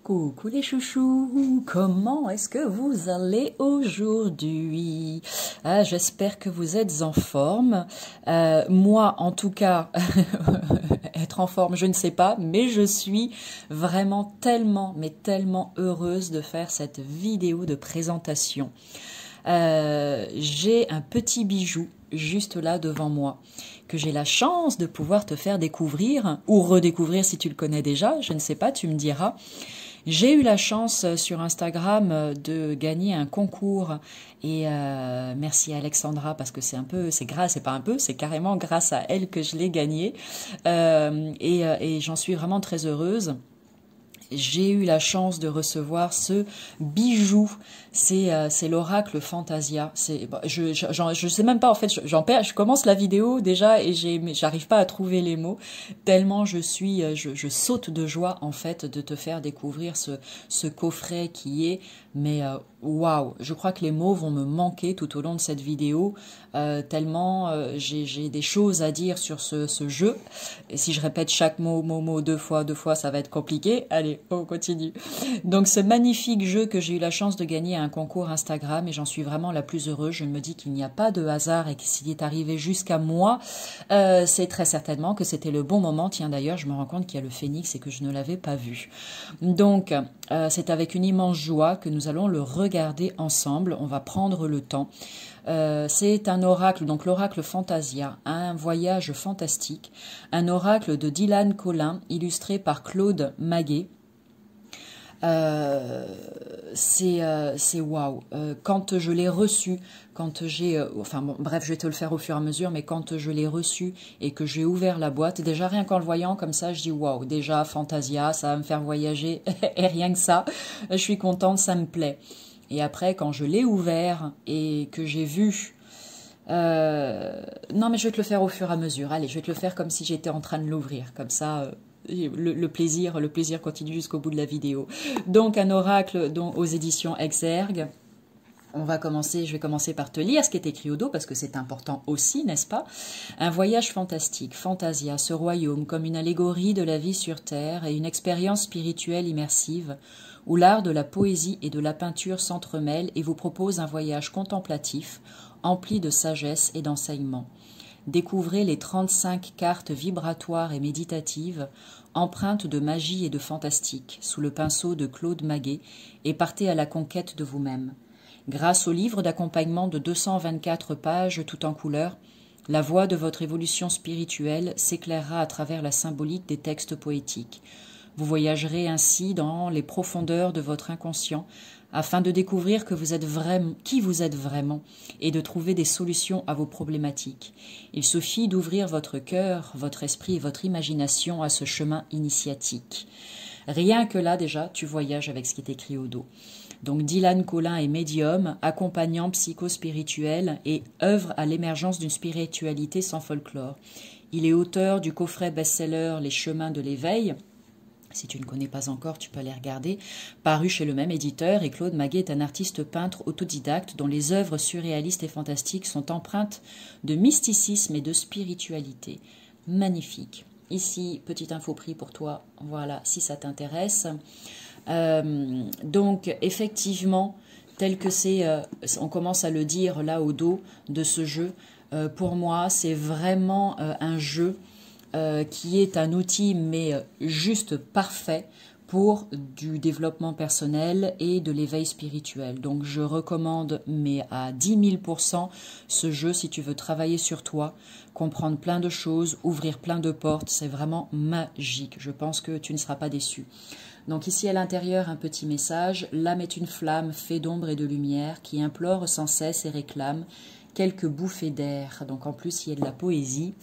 Coucou les chouchous, comment est-ce que vous allez aujourd'hui? J'espère que vous êtes en forme. Moi, en tout cas, être en forme, je ne sais pas, mais je suis vraiment tellement, mais tellement heureuse de faire cette vidéo de présentation. J'ai un petit bijou juste là devant moi que j'ai la chance de pouvoir te faire découvrir ou redécouvrir si tu le connais déjà, je ne sais pas, tu me diras. J'ai eu la chance sur Instagram de gagner un concours et merci à Alexandra parce que c'est carrément grâce à elle que je l'ai gagné et j'en suis vraiment très heureuse. J'ai eu la chance de recevoir ce bijou. C'est l'oracle Fantasia. Je sais même pas, en fait, je commence la vidéo déjà et j'arrive pas à trouver les mots, tellement je saute de joie, en fait, de te faire découvrir ce coffret qui est, mais waouh, je crois que les mots vont me manquer tout au long de cette vidéo, tellement j'ai des choses à dire sur ce jeu. Et si je répète chaque mot deux fois, ça va être compliqué. Allez, on continue. Donc ce magnifique jeu que j'ai eu la chance de gagner à un concours Instagram, et j'en suis vraiment la plus heureuse. Je me dis qu'il n'y a pas de hasard et que s'il est arrivé jusqu'à moi, c'est très certainement que c'était le bon moment. Tiens, d'ailleurs, je me rends compte qu'il y a le phénix et que je ne l'avais pas vu. Donc, c'est avec une immense joie que nous allons le regarder ensemble. On va prendre le temps. C'est un oracle, donc l'oracle Fantasia, un voyage fantastique, un oracle de Dylan Collin, illustré par Claude Maguet. C'est waouh. Quand je l'ai reçu, bref, je vais te le faire au fur et à mesure, mais quand je l'ai reçu et que j'ai ouvert la boîte, déjà rien qu'en le voyant comme ça, je dis waouh, déjà Fantasia, ça va me faire voyager, et rien que ça, je suis contente, ça me plaît. Et après, quand je l'ai ouvert et que j'ai vu... non, mais je vais te le faire au fur et à mesure. Allez, je vais te le faire comme si j'étais en train de l'ouvrir. Comme ça, le plaisir continue jusqu'au bout de la vidéo. Donc, un oracle aux éditions Exergue. Je vais commencer par te lire ce qui est écrit au dos, parce que c'est important aussi, n'est-ce pas? Un voyage fantastique, Fantasia, ce royaume comme une allégorie de la vie sur Terre et une expérience spirituelle immersive, où l'art de la poésie et de la peinture s'entremêlent et vous propose un voyage contemplatif, empli de sagesse et d'enseignement. Découvrez les 35 cartes vibratoires et méditatives, empreintes de magie et de fantastique, sous le pinceau de Claude Maguet, et partez à la conquête de vous-même. Grâce au livre d'accompagnement de 224 pages tout en couleurs, la voie de votre évolution spirituelle s'éclairera à travers la symbolique des textes poétiques. Vous voyagerez ainsi dans les profondeurs de votre inconscient afin de découvrir qui vous êtes vraiment et de trouver des solutions à vos problématiques. Il suffit d'ouvrir votre cœur, votre esprit et votre imagination à ce chemin initiatique. Rien que là, déjà, tu voyages avec ce qui est écrit au dos. Donc Dylan Collin est médium, accompagnant psychospirituel et œuvre à l'émergence d'une spiritualité sans folklore. Il est auteur du coffret best-seller Les chemins de l'éveil. Si tu ne connais pas encore, tu peux aller regarder. Paru chez le même éditeur, et Claude Maguet est un artiste peintre autodidacte dont les œuvres surréalistes et fantastiques sont empreintes de mysticisme et de spiritualité. Magnifique. Ici, petite info prix pour toi, voilà, si ça t'intéresse. Donc, effectivement, tel que on commence à le dire là au dos de ce jeu, pour moi, c'est vraiment un jeu qui est un outil, mais juste parfait pour du développement personnel et de l'éveil spirituel. Donc je recommande, mais à 10 000%, ce jeu si tu veux travailler sur toi, comprendre plein de choses, ouvrir plein de portes. C'est vraiment magique. Je pense que tu ne seras pas déçu. Donc ici à l'intérieur, un petit message. L'âme est une flamme, fait d'ombre et de lumière, qui implore sans cesse et réclame quelques bouffées d'air. Donc en plus, il y a de la poésie.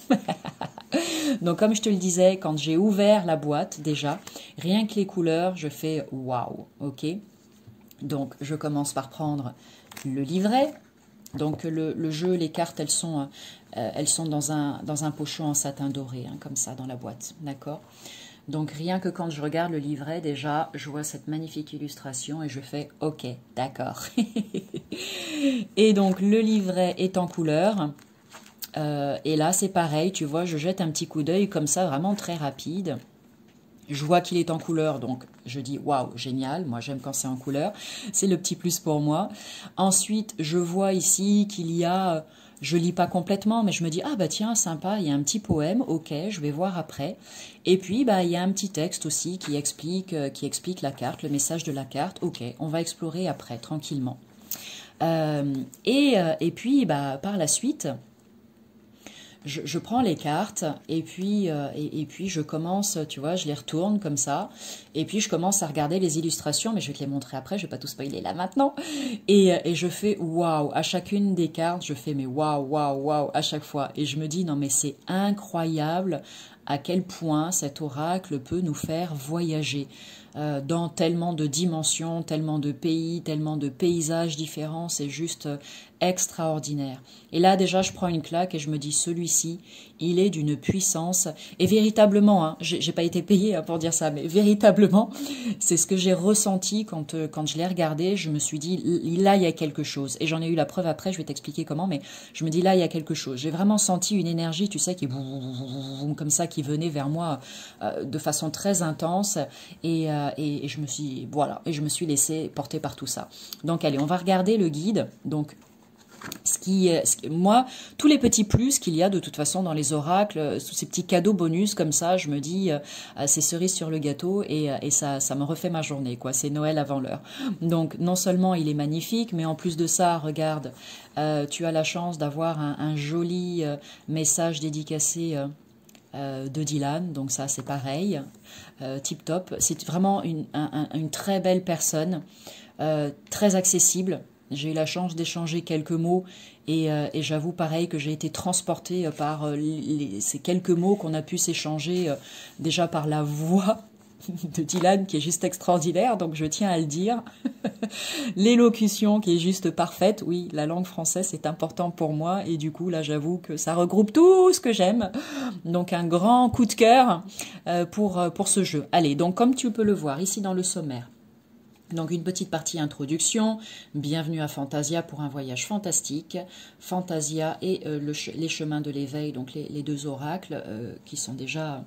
Donc comme je te le disais, quand j'ai ouvert la boîte déjà, rien que les couleurs, je fais waouh, ok? Donc je commence par prendre le livret. Donc le jeu, les cartes, elles sont dans un pochon en satin doré, hein, comme ça dans la boîte, d'accord? Donc rien que quand je regarde le livret, déjà, je vois cette magnifique illustration et je fais « Ok, d'accord ». Et donc le livret est en couleur. Et là, c'est pareil, tu vois, je jette un petit coup d'œil comme ça, vraiment très rapide. Je vois qu'il est en couleur, donc je dis waouh, génial. Moi, j'aime quand c'est en couleur. C'est le petit plus pour moi. Ensuite, je vois ici qu'il y a, je lis pas complètement, mais je me dis ah bah tiens, sympa, il y a un petit poème. Ok, je vais voir après. Et puis bah il y a un petit texte aussi qui explique la carte, le message de la carte. Ok, on va explorer après tranquillement. Et puis bah par la suite. Je prends les cartes et puis je commence, tu vois, je les retourne comme ça et puis je commence à regarder les illustrations, mais je vais te les montrer après, je vais pas tout spoiler là maintenant. Et je fais waouh à chacune des cartes, je fais mais waouh waouh waouh à chaque fois et je me dis non mais c'est incroyable à quel point cet oracle peut nous faire voyager dans tellement de dimensions, tellement de pays, tellement de paysages différents, c'est juste extraordinaire. Et là déjà je prends une claque et je me dis celui-ci, il est d'une puissance et véritablement, hein, j'ai pas été payée hein, pour dire ça, mais véritablement, c'est ce que j'ai ressenti quand je l'ai regardé. Je me suis dit là il y a quelque chose et j'en ai eu la preuve après. Je vais t'expliquer comment, mais je me dis là il y a quelque chose. J'ai vraiment senti une énergie, tu sais, qui est comme ça, qui venait vers moi de façon très intense et je me suis voilà et je me suis laissée porter par tout ça. Donc allez, on va regarder le guide. Donc moi, tous les petits plus qu'il y a de toute façon dans les oracles, tous ces petits cadeaux bonus comme ça, je me dis, c'est cerise sur le gâteau et ça me refait ma journée, quoi. C'est Noël avant l'heure. Donc, non seulement il est magnifique, mais en plus de ça, regarde, tu as la chance d'avoir un joli message dédicacé de Dylan, donc ça c'est pareil, tip top. C'est vraiment une très belle personne, très accessible. J'ai eu la chance d'échanger quelques mots et j'avoue pareil que j'ai été transportée par ces quelques mots qu'on a pu s'échanger déjà par la voix de Dylan qui est juste extraordinaire, donc je tiens à le dire. L'élocution qui est juste parfaite, oui, la langue française c'est important pour moi et du coup là j'avoue que ça regroupe tout ce que j'aime. Donc un grand coup de cœur pour ce jeu. Allez, donc comme tu peux le voir ici dans le sommaire, donc une petite partie introduction, bienvenue à Fantasia pour un voyage fantastique, Fantasia et les chemins de l'éveil, donc les deux oracles qui sont déjà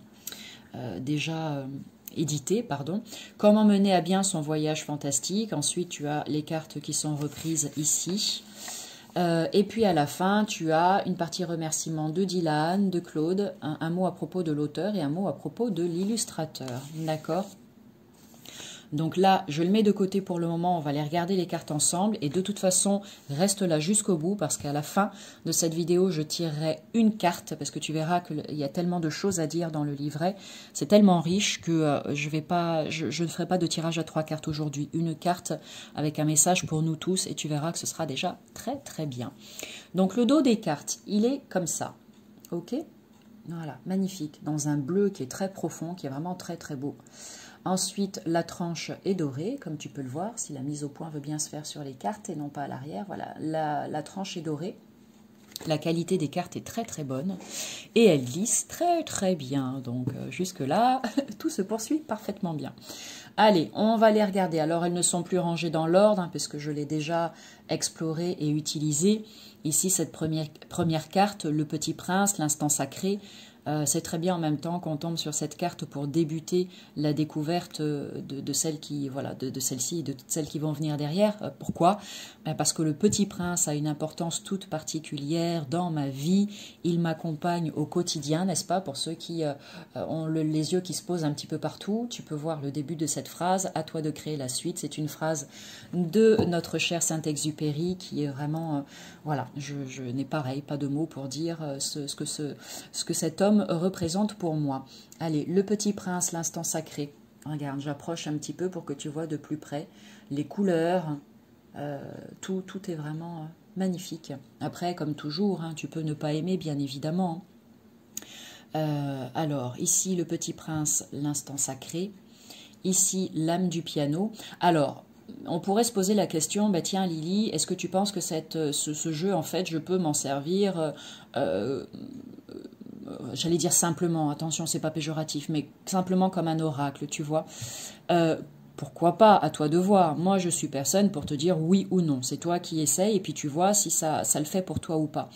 édités, pardon. Comment mener à bien son voyage fantastique, ensuite tu as les cartes qui sont reprises ici. Et puis à la fin, tu as une partie remerciement de Dylan, de Claude, un mot à propos de l'auteur et un mot à propos de l'illustrateur, d'accord ? Donc là, je le mets de côté pour le moment, on va aller regarder les cartes ensemble et de toute façon, reste là jusqu'au bout parce qu'à la fin de cette vidéo, je tirerai une carte parce que tu verras qu'il y a tellement de choses à dire dans le livret. C'est tellement riche que je ne ferai pas de tirage à 3 cartes aujourd'hui. Une carte avec un message pour nous tous et tu verras que ce sera déjà très très bien. Donc le dos des cartes, il est comme ça, ok ? Voilà, magnifique, dans un bleu qui est très profond, qui est vraiment très très beau. Ensuite, la tranche est dorée, comme tu peux le voir, si la mise au point veut bien se faire sur les cartes et non pas à l'arrière. Voilà, la tranche est dorée. La qualité des cartes est très très bonne et elles glissent très très bien. Donc jusque-là, tout se poursuit parfaitement bien. Allez, on va les regarder. Alors, elles ne sont plus rangées dans l'ordre, hein, parce que je l'ai déjà explorée et utilisée. Ici, cette première carte, le Petit Prince, l'instant sacré. C'est très bien en même temps qu'on tombe sur cette carte pour débuter la découverte de celles qui, voilà, de celles-ci et de toutes celles qui vont venir derrière. Pourquoi ? Parce que le Petit Prince a une importance toute particulière dans ma vie. Il m'accompagne au quotidien, n'est-ce pas ? Pour ceux qui ont les yeux qui se posent un petit peu partout, tu peux voir le début de cette phrase. À toi de créer la suite. C'est une phrase de notre cher Saint-Exupéry qui est vraiment, voilà, je n'ai pareil, pas de mots pour dire ce que cet homme représente pour moi. Allez, le Petit Prince, l'instant sacré. Regarde, j'approche un petit peu pour que tu vois de plus près les couleurs. Tout est vraiment magnifique. Après, comme toujours, hein, tu peux ne pas aimer, bien évidemment. Alors, ici, le Petit Prince, l'instant sacré. Ici, l'âme du piano. Alors, on pourrait se poser la question, bah tiens Lily, est-ce que tu penses que ce jeu, en fait, je peux m'en servir j'allais dire simplement, attention, c'est pas péjoratif, mais simplement comme un oracle, tu vois. Pourquoi pas, à toi de voir. Moi, je suis personne pour te dire oui ou non. C'est toi qui essayes et puis tu vois si ça le fait pour toi ou pas.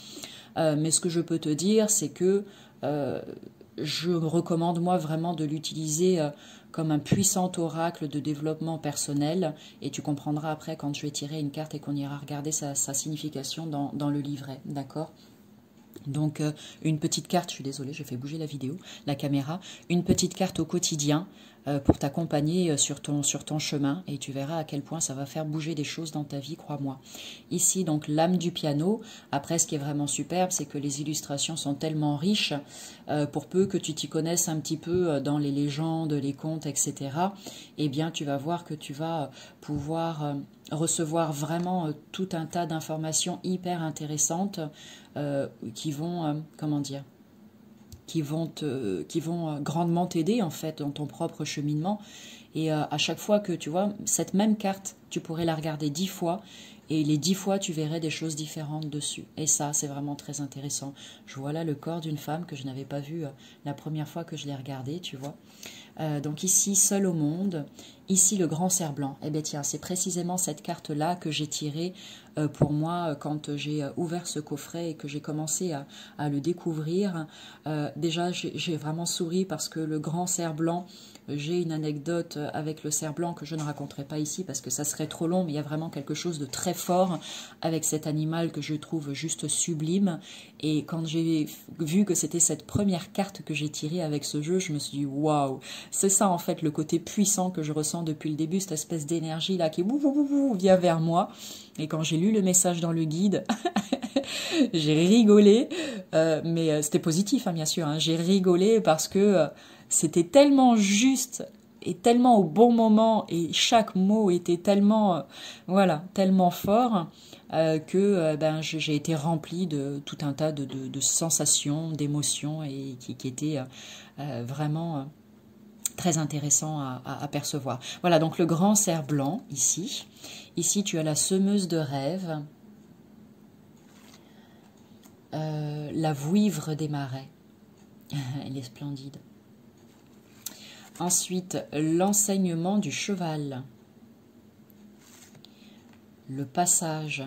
Mais ce que je peux te dire, c'est que je recommande moi vraiment de l'utiliser comme un puissant oracle de développement personnel. Et tu comprendras après quand je vais tirer une carte et qu'on ira regarder sa signification dans le livret. D'accord ? Donc une petite carte, je suis désolée, j'ai fait bouger la vidéo, la caméra, une petite carte au quotidien pour t'accompagner sur ton chemin et tu verras à quel point ça va faire bouger des choses dans ta vie, crois-moi. Ici donc l'âme du piano. Après ce qui est vraiment superbe, c'est que les illustrations sont tellement riches, pour peu que tu t'y connaisses un petit peu dans les légendes, les contes, etc. Eh bien tu vas voir que tu vas pouvoir recevoir vraiment tout un tas d'informations hyper intéressantes qui vont, comment dire, qui vont grandement t'aider en fait dans ton propre cheminement. Et à chaque fois que tu vois, cette même carte, tu pourrais la regarder 10 fois et les 10 fois tu verrais des choses différentes dessus. Et ça, c'est vraiment très intéressant. Je vois là le corps d'une femme que je n'avais pas vu la première fois que je l'ai regardée, tu vois. Donc ici, seul au monde. Ici, le grand cerf blanc. Eh bien tiens, c'est précisément cette carte-là que j'ai tirée pour moi quand j'ai ouvert ce coffret et que j'ai commencé à le découvrir. Déjà, j'ai vraiment souri parce que le grand cerf blanc, j'ai une anecdote avec le cerf blanc que je ne raconterai pas ici parce que ça serait trop long, mais il y a vraiment quelque chose de très fort avec cet animal que je trouve juste sublime. Et quand j'ai vu que c'était cette première carte que j'ai tirée avec ce jeu, je me suis dit waouh, c'est ça en fait le côté puissant que je ressens depuis le début, cette espèce d'énergie là qui vient vers moi. Et quand j'ai lu le message dans le guide, j'ai rigolé, mais c'était positif hein, bien sûr, hein. J'ai rigolé parce que c'était tellement juste et tellement au bon moment et chaque mot était tellement, voilà, tellement fort que ben, j'ai été remplie de tout un tas de sensations, d'émotions et qui étaient vraiment très intéressant à percevoir. Voilà, donc le grand cerf blanc ici. Ici, tu as la semeuse de rêves, la vouivre des marais. Elle est splendide. Ensuite, l'enseignement du cheval. Le passage.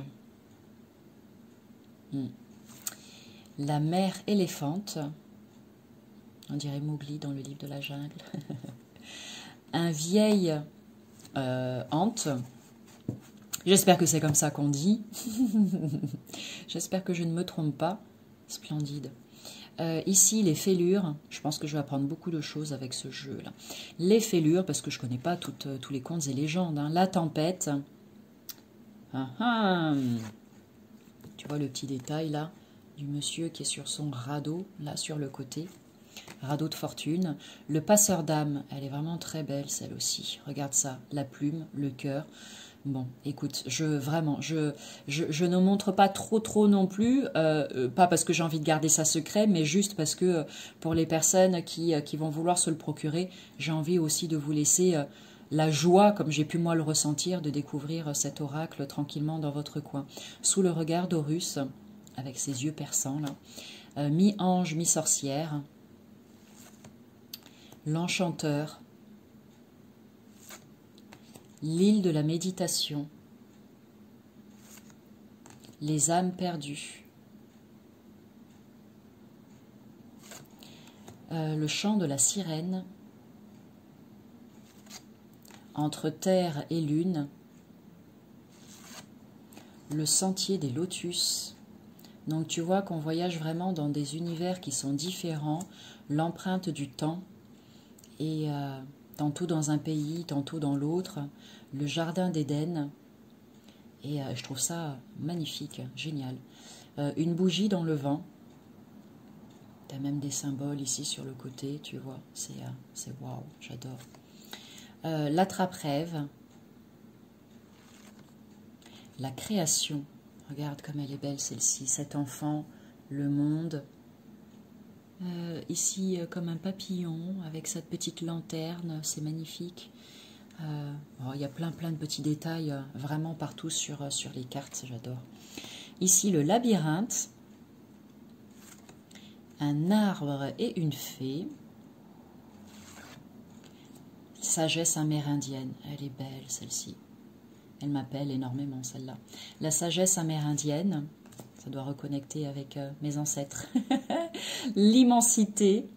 La mère éléphante. On dirait Mowgli dans le livre de la jungle. Un vieil hante. J'espère que c'est comme ça qu'on dit. J'espère que je ne me trompe pas. Splendide. Ici, les fêlures. Je pense que je vais apprendre beaucoup de choses avec ce jeu-là. Les fêlures, parce que je ne connais pas tous les contes et légendes. Hein. La tempête. Tu vois le petit détail là du monsieur qui est sur son radeau, là sur le côté. Radeau de fortune. Le passeur d'âme, elle est vraiment très belle celle aussi. Regarde ça, la plume, le cœur. Bon, écoute, je ne montre pas trop non plus, pas parce que j'ai envie de garder ça secret, mais juste parce que pour les personnes qui vont vouloir se le procurer, j'ai envie aussi de vous laisser la joie, comme j'ai pu moi le ressentir, de découvrir cet oracle tranquillement dans votre coin. Sous le regard d'Horus, avec ses yeux perçants, là, mi-ange, mi-sorcière, l'enchanteur, l'île de la méditation, les âmes perdues, le chant de la sirène, entre terre et lune, le sentier des lotus. Donc tu vois qu'on voyage vraiment dans des univers qui sont différents, l'empreinte du temps, et tantôt dans un pays, tantôt dans l'autre, le jardin d'Éden, et je trouve ça magnifique, génial. Une bougie dans le vent, tu as même des symboles ici sur le côté, tu vois, c'est waouh, j'adore. L'attrape-rêve, la création, regarde comme elle est belle celle-ci, cet enfant, le monde. Ici, comme un papillon, avec cette petite lanterne, c'est magnifique. Il y a plein de petits détails, vraiment partout sur les cartes, j'adore. Ici, le labyrinthe, un arbre et une fée. Sagesse amérindienne, elle est belle celle-ci. Elle m'appelle énormément celle-là. La sagesse amérindienne, ça doit reconnecter avec mes ancêtres. L'immensité,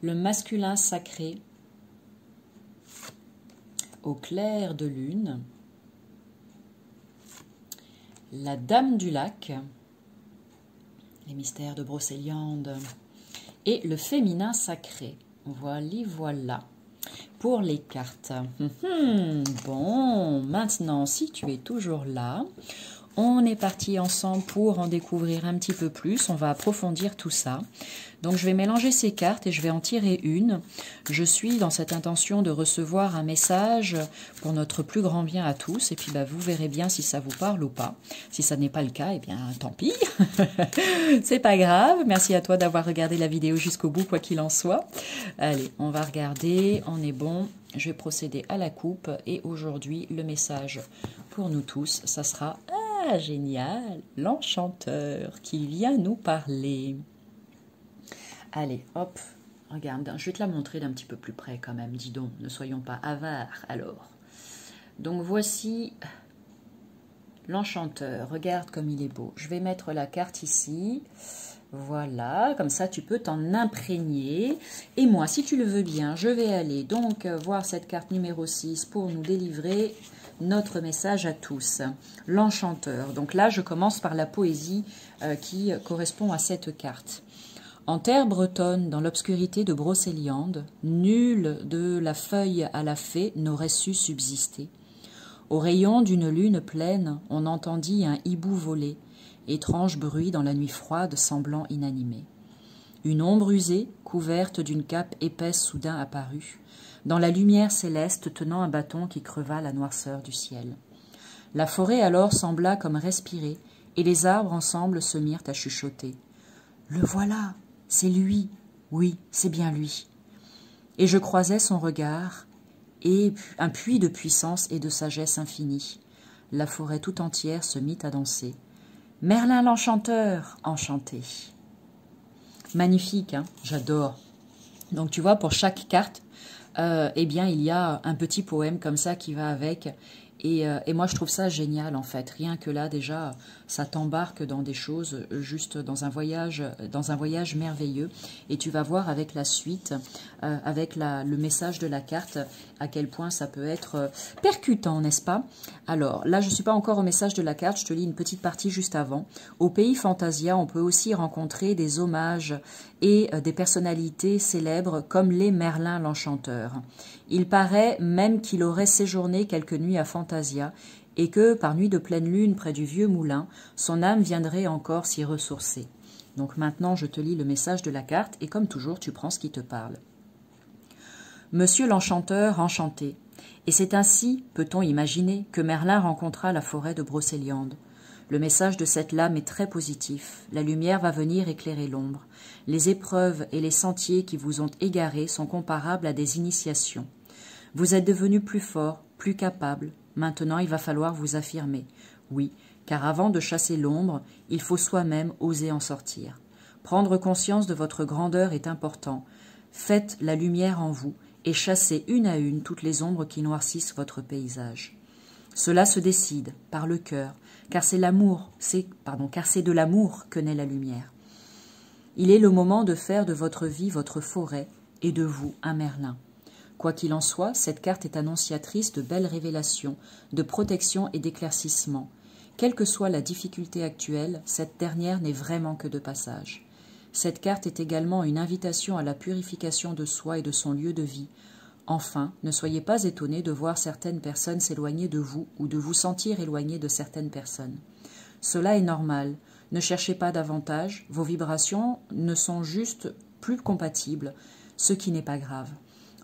le masculin sacré au clair de lune, la dame du lac, les mystères de Brocéliande, et le féminin sacré. Voilà pour les cartes. Bon, maintenant, si tu es toujours là, on est parti ensemble pour en découvrir un petit peu plus. On va approfondir tout ça. Donc, je vais mélanger ces cartes et je vais en tirer une. Je suis dans cette intention de recevoir un message pour notre plus grand bien à tous. Et puis, vous verrez bien si ça vous parle ou pas. Si ça n'est pas le cas, eh bien, tant pis. C'est pas grave. Merci à toi d'avoir regardé la vidéo jusqu'au bout, quoi qu'il en soit. Allez, on va regarder. On est bon. Je vais procéder à la coupe. Et aujourd'hui, le message pour nous tous, ça sera... Ah, génial, l'enchanteur qui vient nous parler. Allez, hop, regarde, je vais te la montrer d'un petit peu plus près quand même, dis donc, ne soyons pas avares alors. Donc voici l'enchanteur, regarde comme il est beau. Je vais mettre la carte ici, voilà, comme ça tu peux t'en imprégner. Et moi, si tu le veux bien, je vais aller donc voir cette carte numéro 6 pour nous délivrer notre message à tous, l'enchanteur. Donc là, je commence par la poésie qui correspond à cette carte. En terre bretonne, dans l'obscurité de Brocéliande, nul de la feuille à la fée n'aurait su subsister. Au rayon d'une lune pleine, on entendit un hibou voler, étrange bruit dans la nuit froide semblant inanimé. Une ombre usée, couverte d'une cape épaisse soudain apparut, dans la lumière céleste tenant un bâton qui creva la noirceur du ciel. La forêt alors sembla comme respirer, et les arbres ensemble se mirent à chuchoter. « Le voilà, c'est lui, oui, c'est bien lui. » Et je croisais son regard, et un puits de puissance et de sagesse infinie. La forêt tout entière se mit à danser. « Merlin l'enchanteur, enchanté !» Magnifique, hein, j'adore. Donc tu vois, pour chaque carte, eh bien, il y a un petit poème comme ça qui va avec. Et moi, je trouve ça génial, en fait. Rien que là, déjà, ça t'embarque dans des choses, juste dans un voyage merveilleux. Et tu vas voir avec la suite, avec le message de la carte, à quel point ça peut être percutant, n'est-ce pas? Alors, là, je ne suis pas encore au message de la carte, je te lis une petite partie juste avant. Au pays Fantasia, on peut aussi rencontrer des hommages et des personnalités célèbres comme les Merlin l'Enchanteur. Il paraît même qu'il aurait séjourné quelques nuits à Fantasia et que, par nuit de pleine lune près du vieux moulin, son âme viendrait encore s'y ressourcer. Donc maintenant, je te lis le message de la carte et comme toujours, tu prends ce qui te parle. Monsieur l'Enchanteur enchanté. Et c'est ainsi, peut-on imaginer, que Merlin rencontra la forêt de Brocéliande. Le message de cette lame est très positif. La lumière va venir éclairer l'ombre. Les épreuves et les sentiers qui vous ont égarés sont comparables à des initiations. Vous êtes devenu plus fort, plus capable. Maintenant, il va falloir vous affirmer. Oui, car avant de chasser l'ombre, il faut soi-même oser en sortir. Prendre conscience de votre grandeur est important. Faites la lumière en vous et chassez une à une toutes les ombres qui noircissent votre paysage. Cela se décide par le cœur, car c'est de l'amour que naît la lumière. Il est le moment de faire de votre vie votre forêt et de vous un Merlin. Quoi qu'il en soit, cette carte est annonciatrice de belles révélations, de protection et d'éclaircissement. Quelle que soit la difficulté actuelle, cette dernière n'est vraiment que de passage. Cette carte est également une invitation à la purification de soi et de son lieu de vie. Enfin, ne soyez pas étonnés de voir certaines personnes s'éloigner de vous ou de vous sentir éloigné de certaines personnes. Cela est normal. Ne cherchez pas davantage, vos vibrations ne sont juste plus compatibles, ce qui n'est pas grave.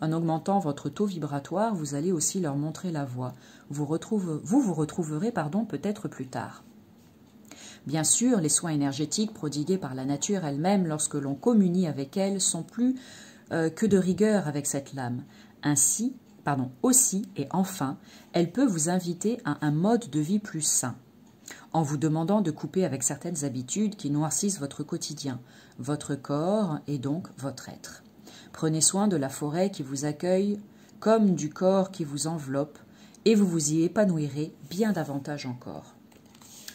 En augmentant votre taux vibratoire, vous allez aussi leur montrer la voie. Vous vous retrouverez peut-être plus tard. Bien sûr, les soins énergétiques prodigués par la nature elle-même lorsque l'on communie avec elle sont plus que de rigueur avec cette lame. Aussi et enfin, elle peut vous inviter à un mode de vie plus sain, en vous demandant de couper avec certaines habitudes qui noircissent votre quotidien, votre corps et donc votre être. Prenez soin de la forêt qui vous accueille comme du corps qui vous enveloppe et vous vous y épanouirez bien davantage encore.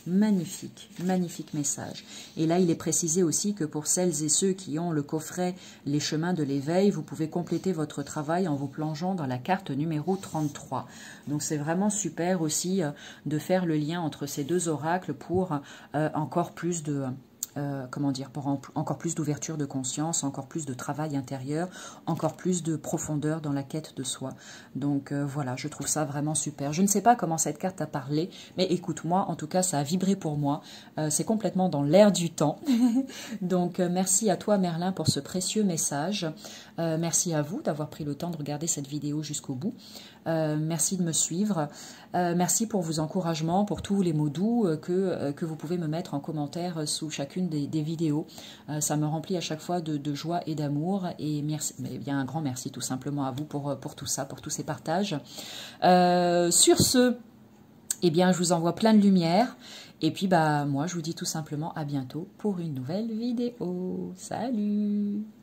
Magnifique, magnifique message. Et là, il est précisé aussi que pour celles et ceux qui ont le coffret Les chemins de l'éveil, vous pouvez compléter votre travail en vous plongeant dans la carte numéro 33. Donc c'est vraiment super aussi de faire le lien entre ces deux oracles pour encore plus de... comment dire, pour encore plus d'ouverture de conscience, encore plus de travail intérieur, encore plus de profondeur dans la quête de soi. Donc voilà, je trouve ça vraiment super. Je ne sais pas comment cette carte a parlé, mais écoute, moi, en tout cas, ça a vibré pour moi. C'est complètement dans l'air du temps. Donc merci à toi, Merlin, pour ce précieux message. Merci à vous d'avoir pris le temps de regarder cette vidéo jusqu'au bout. Merci de me suivre. Merci pour vos encouragements, pour tous les mots doux que vous pouvez me mettre en commentaire sous chacune des vidéos. Ça me remplit à chaque fois de joie et d'amour. Et merci, mais bien un grand merci tout simplement à vous pour tout ça, pour tous ces partages. Sur ce, eh bien, je vous envoie plein de lumière. Et puis, bah, moi, je vous dis tout simplement à bientôt pour une nouvelle vidéo. Salut!